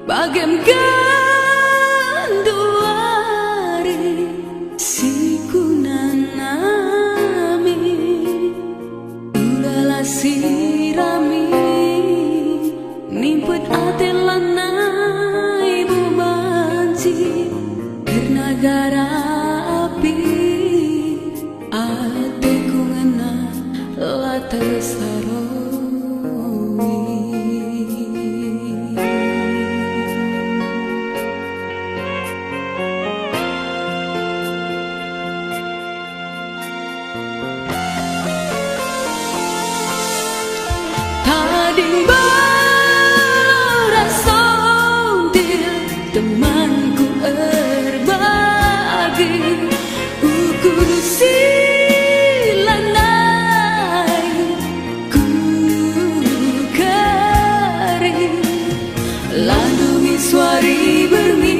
Bagaikan duari si kunanami udahlah sirami nimpet ate lanai bumanci karena gara api ate kungana la tersaroi. Temanku berbagi ukur silanai ku kering landungi suari bermi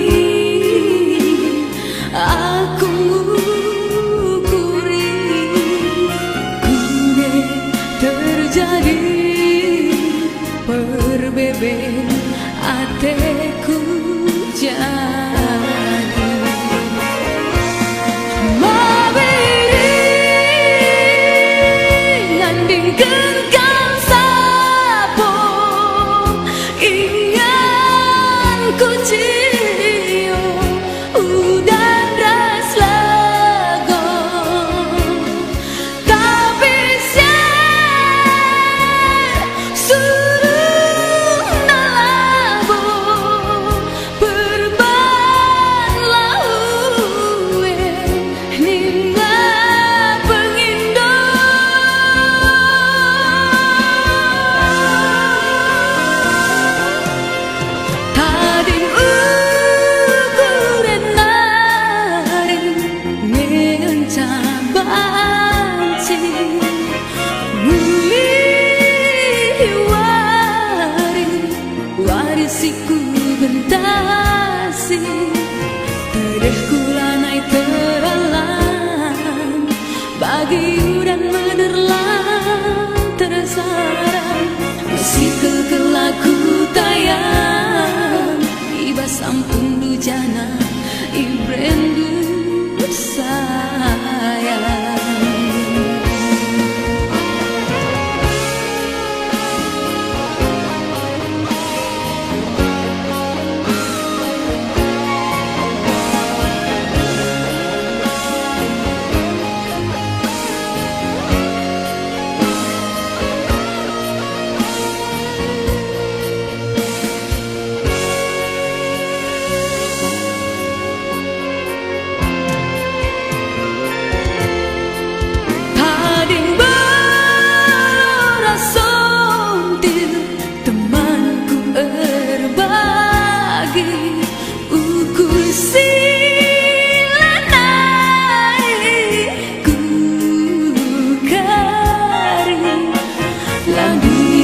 aku ukuri kune terjadi perbeben ateku jadi mabiri nandingkan kang sapo ingan ku cio udan ras lago tapi siku bentasi terehku lanai teralan bagi udan mederlang tersarang masih kekelaku tayang iba sampung dujana ibrendu sayang.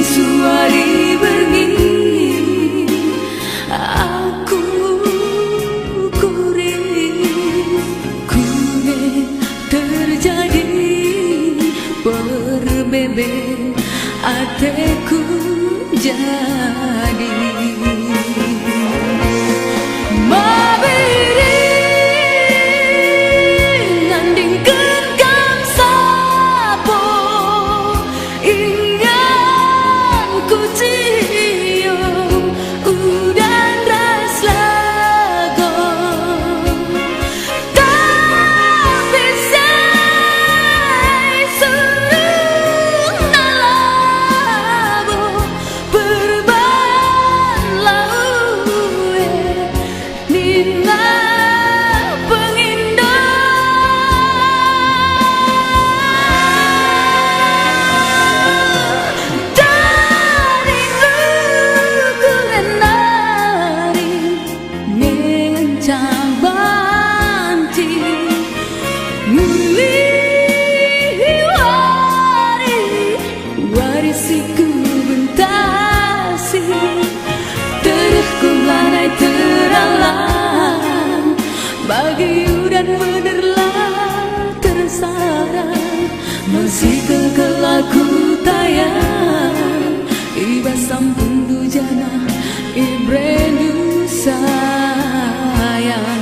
Suari berni aku kuri kune terjadi berbeben ateku jadi mabiri nandingkan kang sapo ku cio udan ras lago tapi say surung nalabo sayang.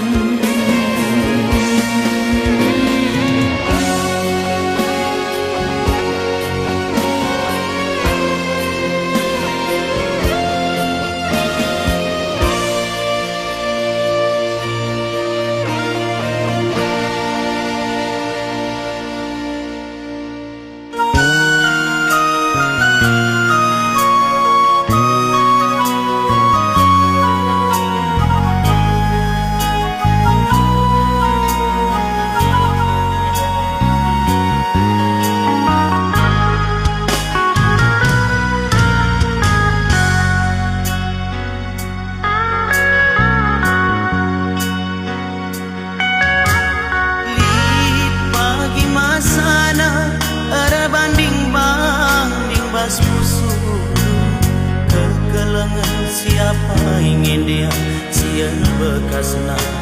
Kekelengan siapa ingin dia sian bekas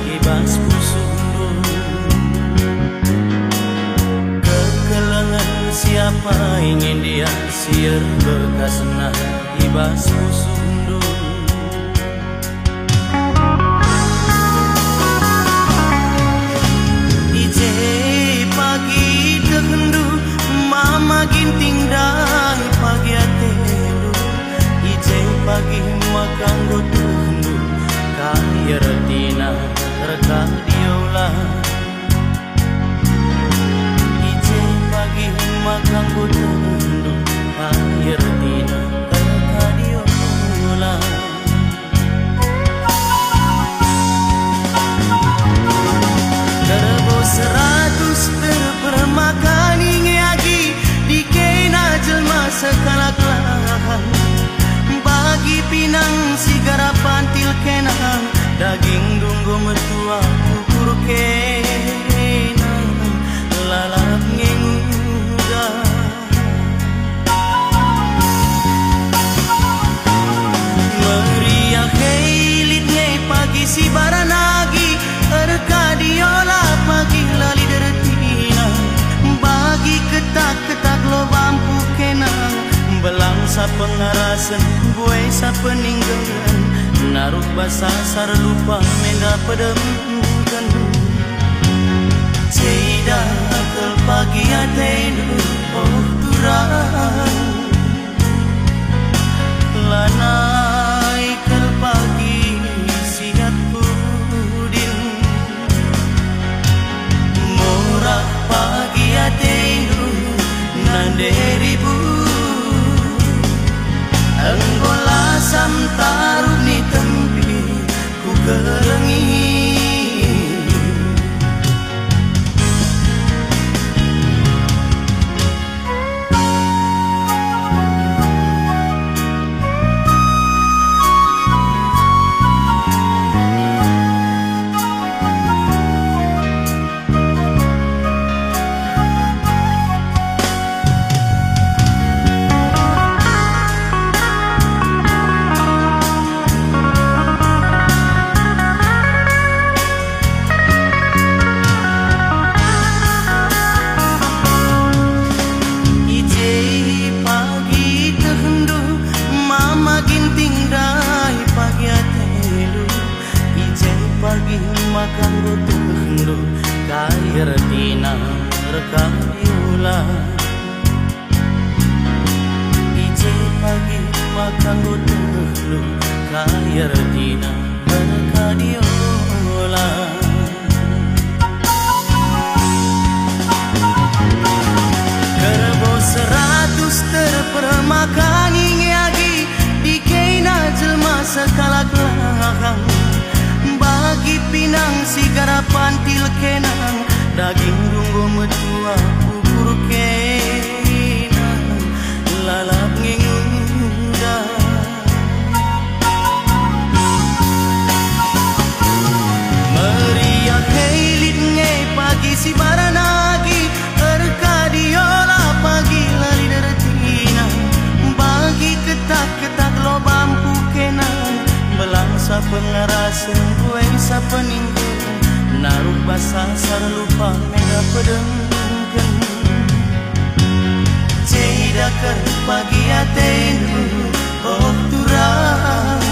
ibas pusundul. Kekelengan siapa ingin dia sian bekas ibas pusundul. Ije pagi tehendu mama ginting dai pagi atelu. Ije pagi makan gotundu kaya retina reka diola. Ije pagi makan gotundu kaya retina reka diola. Kerbo 100 terpermakan ingiagi di kena jelma sekalak lahang. Bagi pinang sigara pantil kenang daging dunggu metua kukur kenang lalap ngenguda. Meriah heilit ngai pagi si baranagi erkadiola pagi lali deretina. Bagi ketak-ketak lo bampu kenang belangsa pengarasan buai sa peninggalan naruk basa sar lupa menda pedemkan. Ceda kel pagi atenu oh turang lanai kel pagi sihat pudin murah pagi atenu nanderi bu Anggola sam taruni tempi ku kelengi. Makan gotundu kaya retina reka diola. Ije pagi makan gotundu kaya retina reka diola. Kerbo 100 terpermakan ingiagi di kena jelma sekalak lahang. Bagi pinang sigara pantil kenang daging dunggu metua kukur kenang lalap ngenguda. Meriah heilit ngai pagi si baranagi erkadiola pagi lali deretina. Bagi ketak-ketak lo bampu kenang belangsa pengarasan buai sa peninggalan naruk basa sar lupa mega pedengkan. Ceda ker pagi atenu oh turang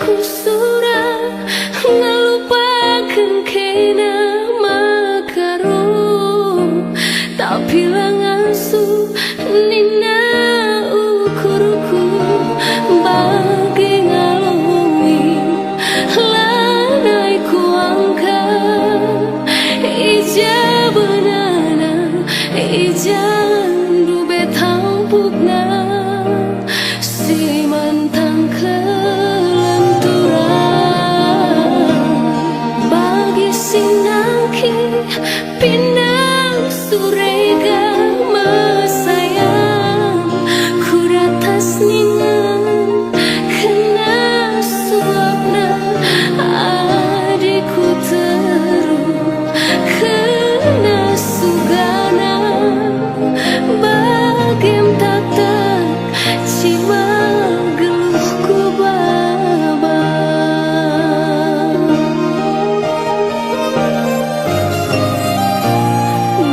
Aku surah ngelupakan kena makaru, tapi langasu nina ukuruku bagi ngalungi lanai kuangka ija benana ija dube tampukna si mantang kelenturan bagi sinangki pinang surega mesayang kuratas ningan kena suapna adikku terus kena sugana bagim tak cima geluhku baba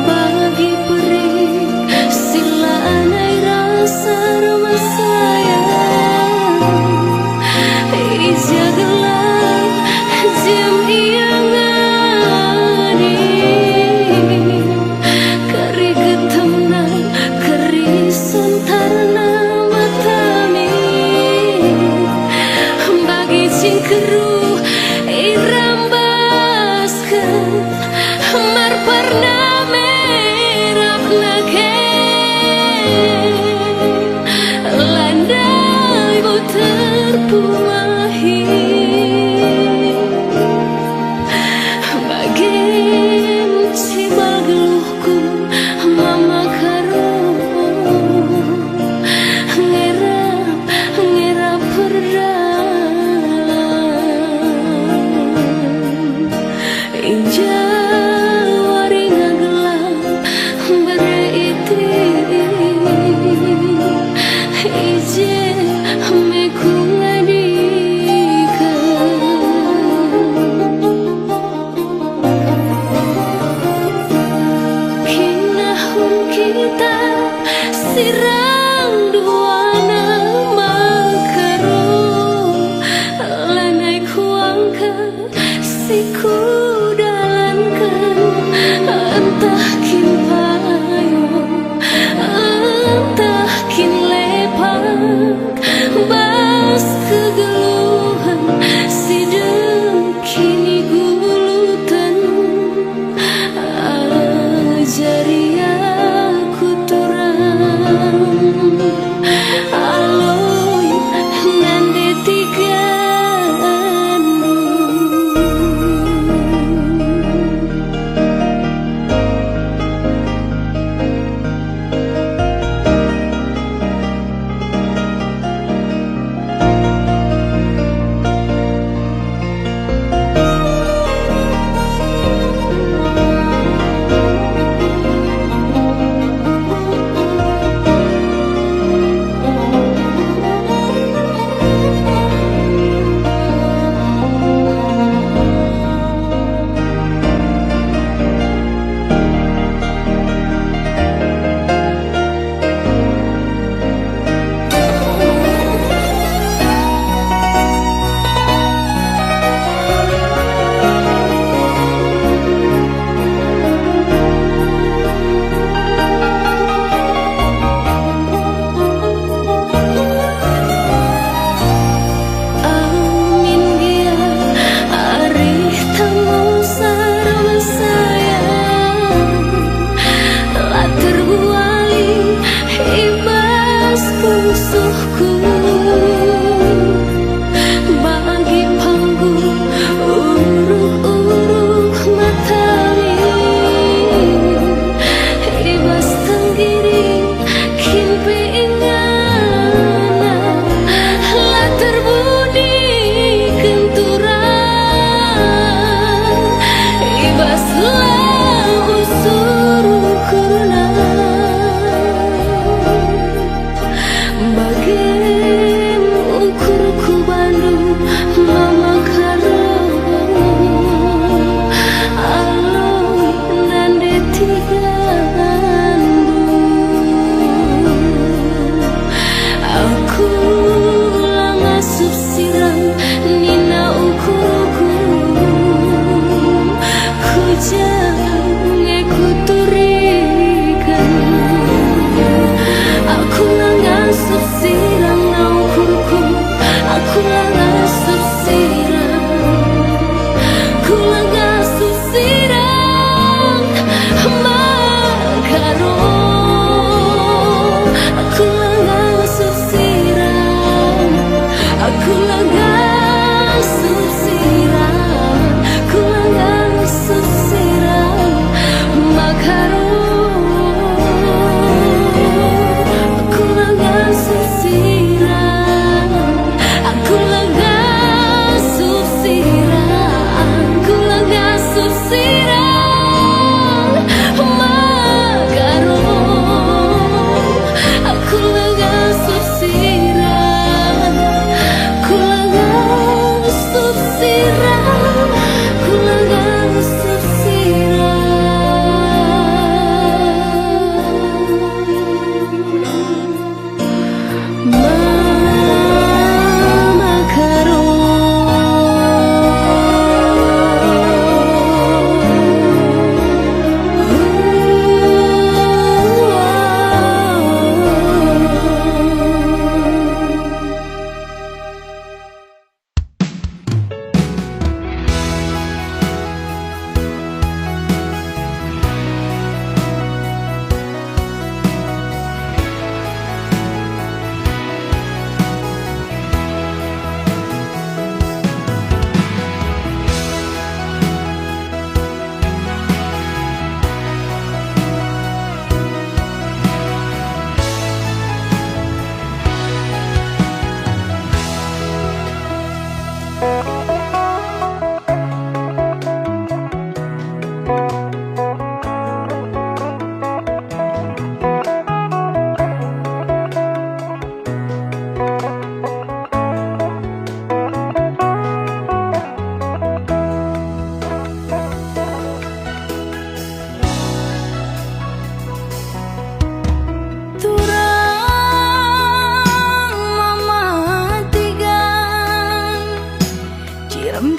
bagi perih sila anai rasa rumah sayang ija gelap jam iangani kari getemnan kari sentarna matami bagi cingkeru irambaskan mar pernah merah nake landai bu terpumahi bagi cibal geluhku mama karo ngerap ngerap perdalam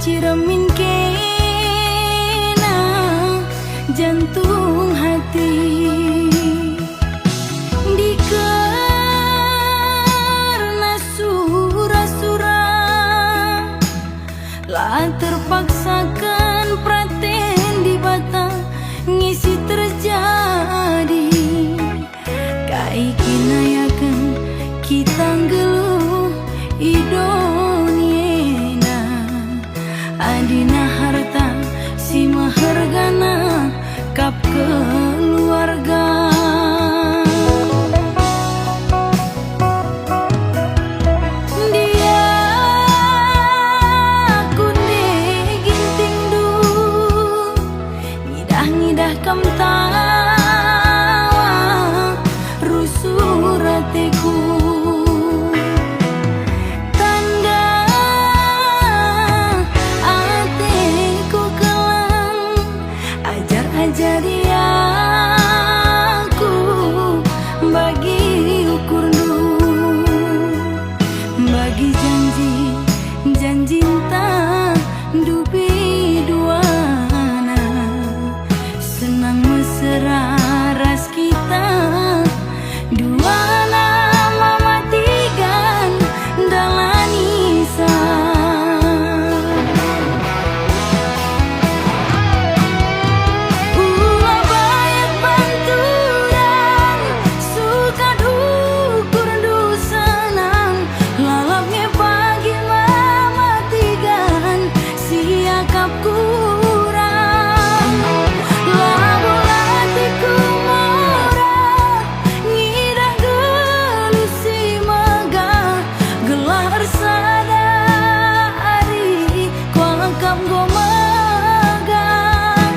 ciramin kena jantung hati di karena sura-sura lah terpaksakan praten di batang ngisi terjadi kai kinayakan kita geluh idoniena adina harta si mahargana kap keluarga dia kunde ginting du ngidah-ngidah kam tawa rusuh rateku tanda ateku kelang ajar-ajari aku bagi ukur du bagi janji tak dubi duana senang mesra ras kita duana mamatigan dalanisa ulah banyak banturan suka dukur du senang lalapnya pagi mamatigan siakap kurang labu latiku murah ngidah geluh si megah gelar sadari kuangkap go megah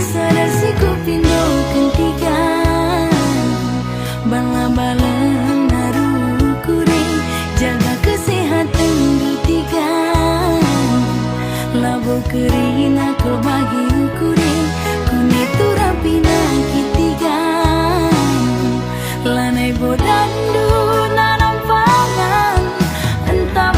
sadar si ku pindo kentikan bala-bala naruh kuring jaga kesehatan dutikan labo kering aku bagi ukuring kuni turapina kitigan lanai bodandu nanam pangan entah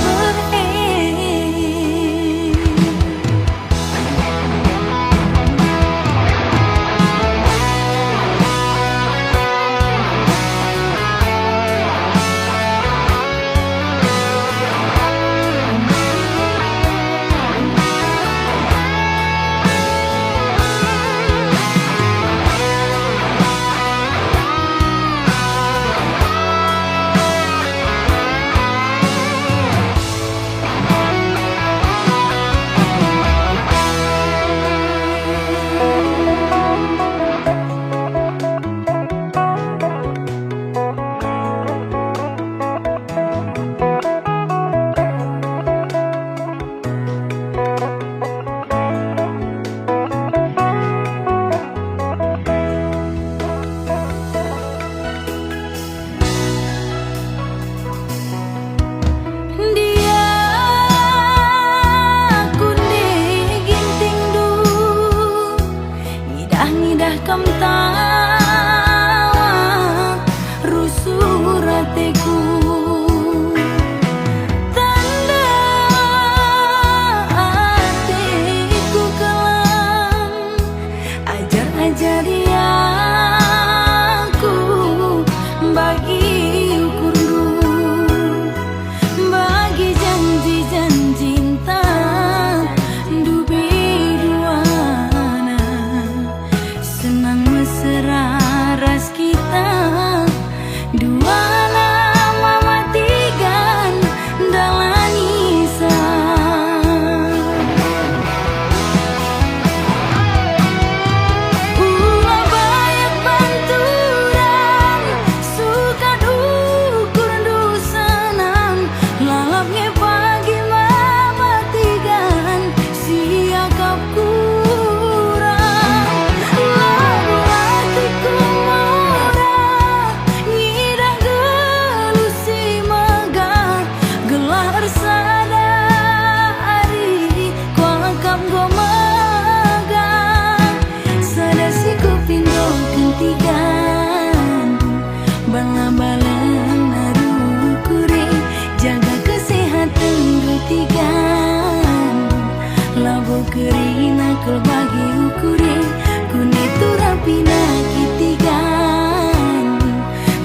kerina kau bagi ukurin kuni tu rapi nakitigan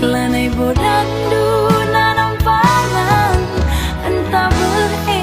lanai bodan du nanam palang entah berhe.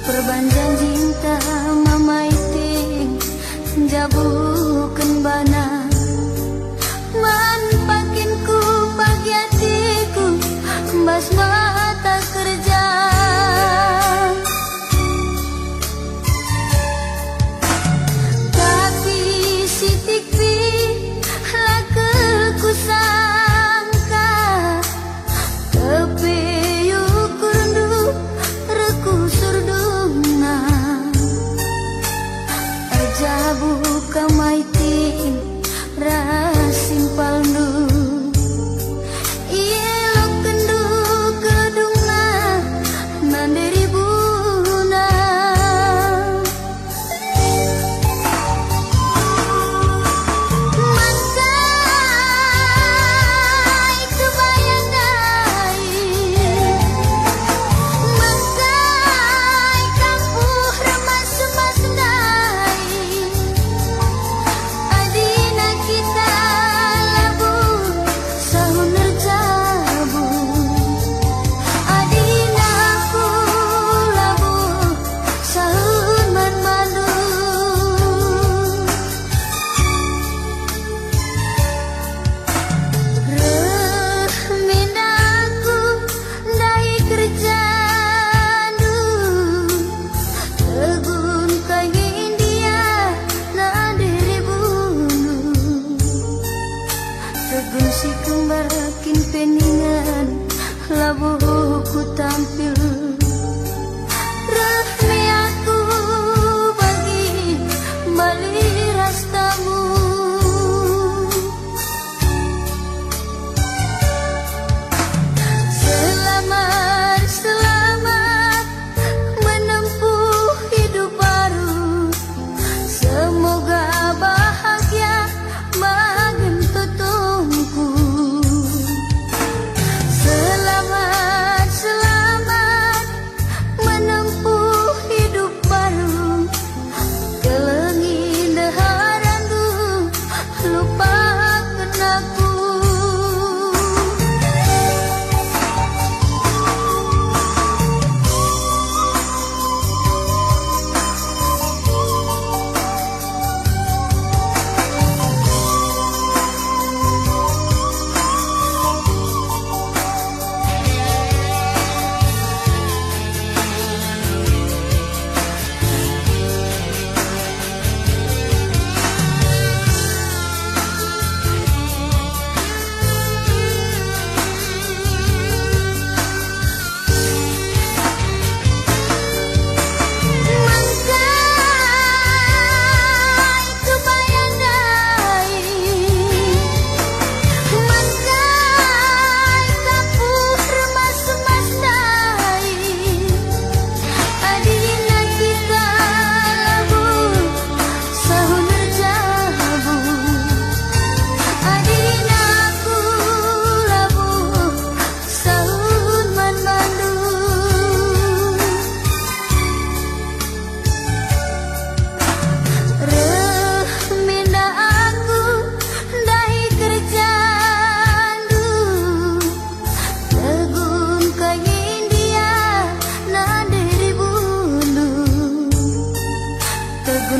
Perbanjan cinta mama iting jabukan bana man pakin ku pagi hatiku bas mata kerja tapi sitik pi laku sangka tapi buka maitin rasim palnu iya lo kendu kedu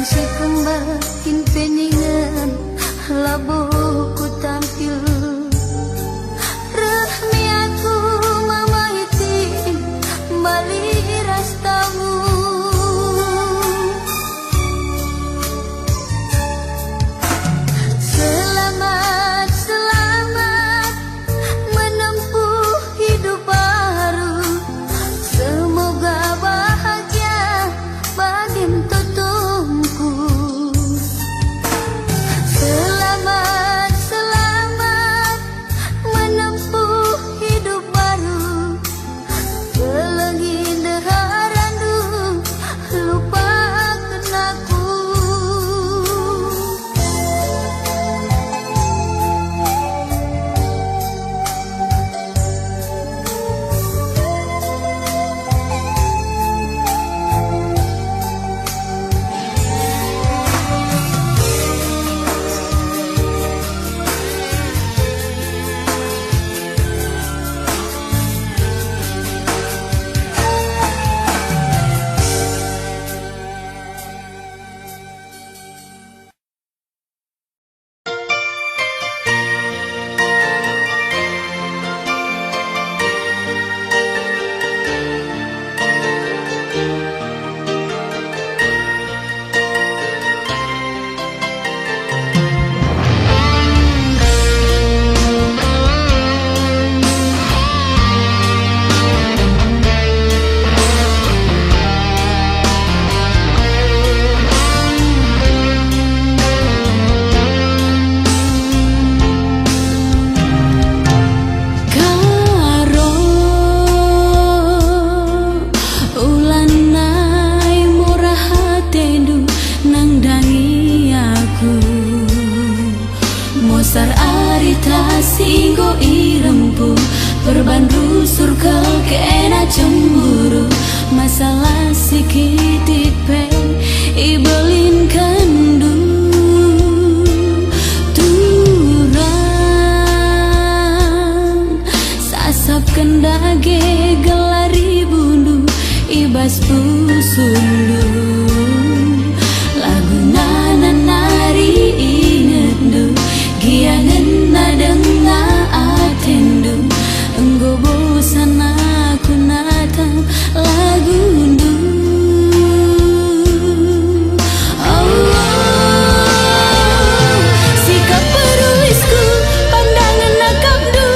Sekembakin peningan labuhku tampil Rahmi aku mama itin bali rastamu Selamat, selamat menempuh hidup baru Semoga bahagia bagi tutumku Selamat, selamat menempuh hidup baru Pelengin deharandu lupakan aku Mosar arita singgo irempu Perbandu surga kena cemburu Masalah sikit pe ibelin kendu Turang sasap kendage gelari bundu Ibas pusundu Lagu nari ingetdu Giangan nadengna atendu Enggo bosan aku natang lagundu Sikap perulisku pandangan nakabdu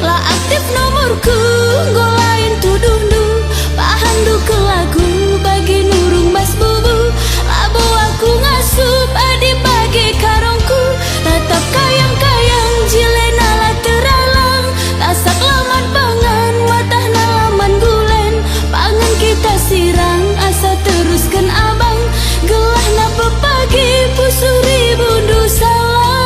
La aktif nomorku Nggo lain tuduhdu Pahandu ke lagu bagi nurung bas bubu Labo aku ngasup adi bagi karongku Tetap kayang-kayang jilena la teralang Tasak laman pangan matah nalaman gulen Pangan kita sirang asa teruskan abang Gelah na pepagi pusuri bundu salam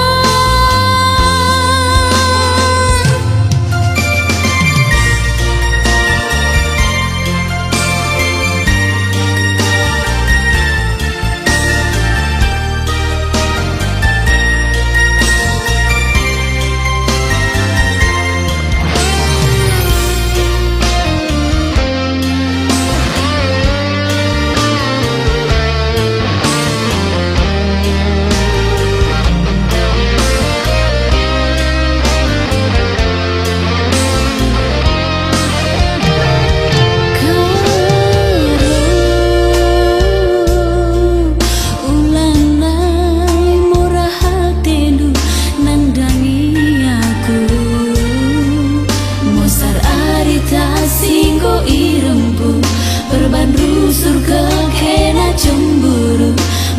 surga kena cemburu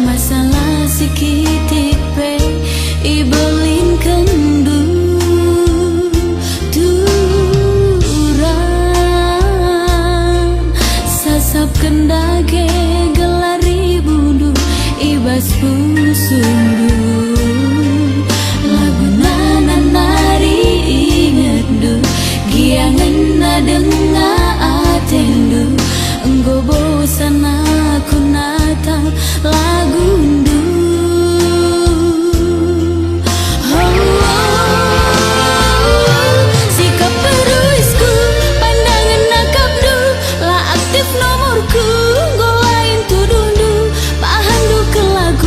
Masalah sikit pe ibelin kendu Turang sasap kendage gelari bundu Ibas pusundu Lagu nari ingetdu Giangan nadengna atendu Enggo bosan aku natang lagundu Sikap peruisku pandangan nakabdu La aktif nomorku Nggo lain tuduhdu Pahandu ke lagu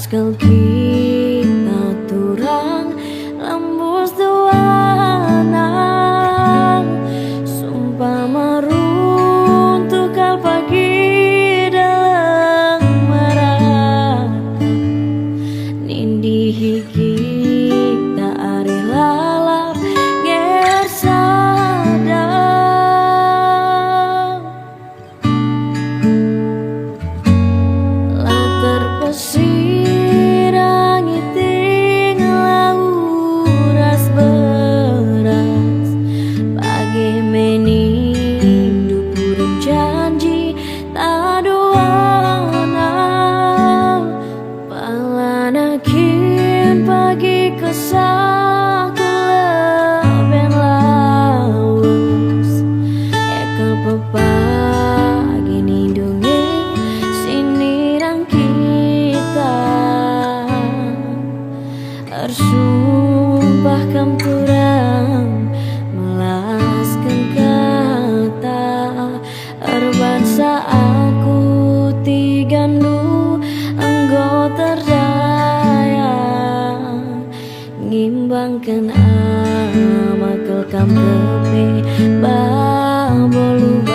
Pascal kita turang lembus duanang sumpah maruntuh kal pagi dalam marah nindi hiki tak ari lalap gersadang la terpesir angiting lauras beras pagi mening dukurin janji tak doana palanakin pagi kesah kuleben lawas ekel pepagi nindungi sinirang kita Arsumpah kam turang melaskan kata Erbangsa aku tigandu engkau terdaya ngimbangkan amakal kam tepi baboluban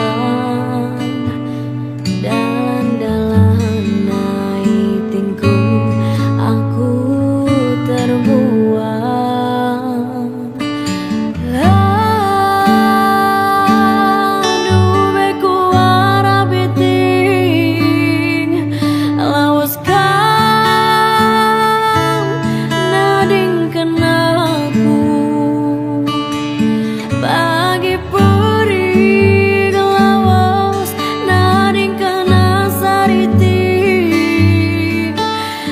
dalan-dalan naitingku aku terbuang aduh beku arabiting lawas kam nading kenaku bagi peri lawas nading kena sariting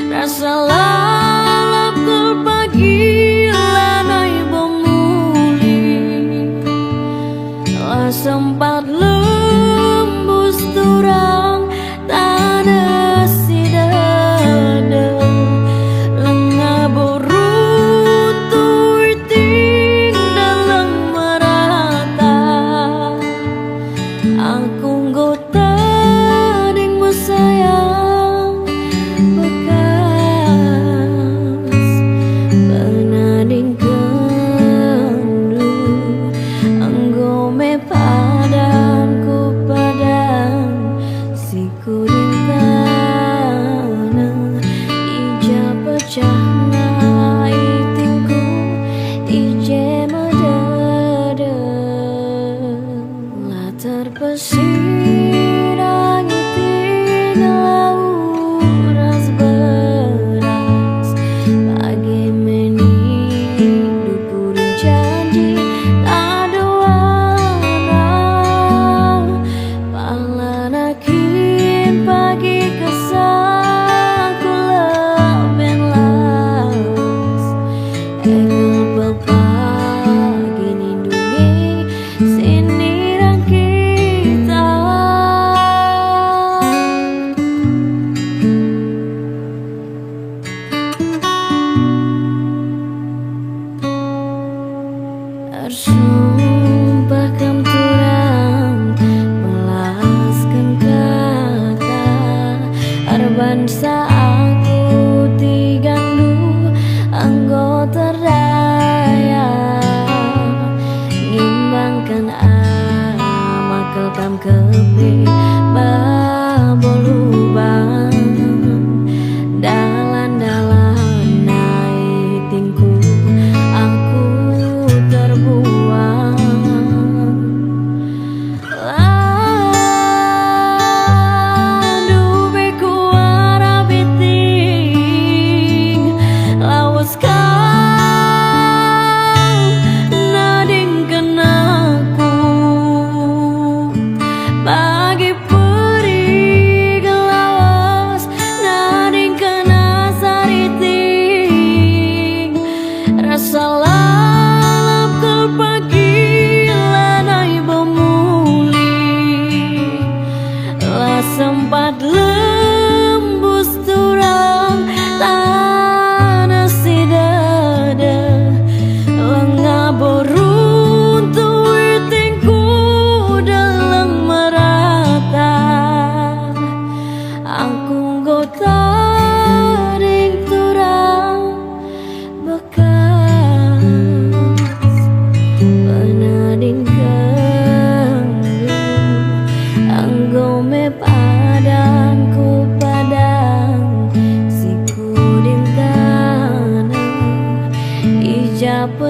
rasa lalap kul pagi lanai bomuli la sempat lembus turang tanah si dada lengah borutu iting dalam merata aku nggota ding sayang bekas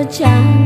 Ocang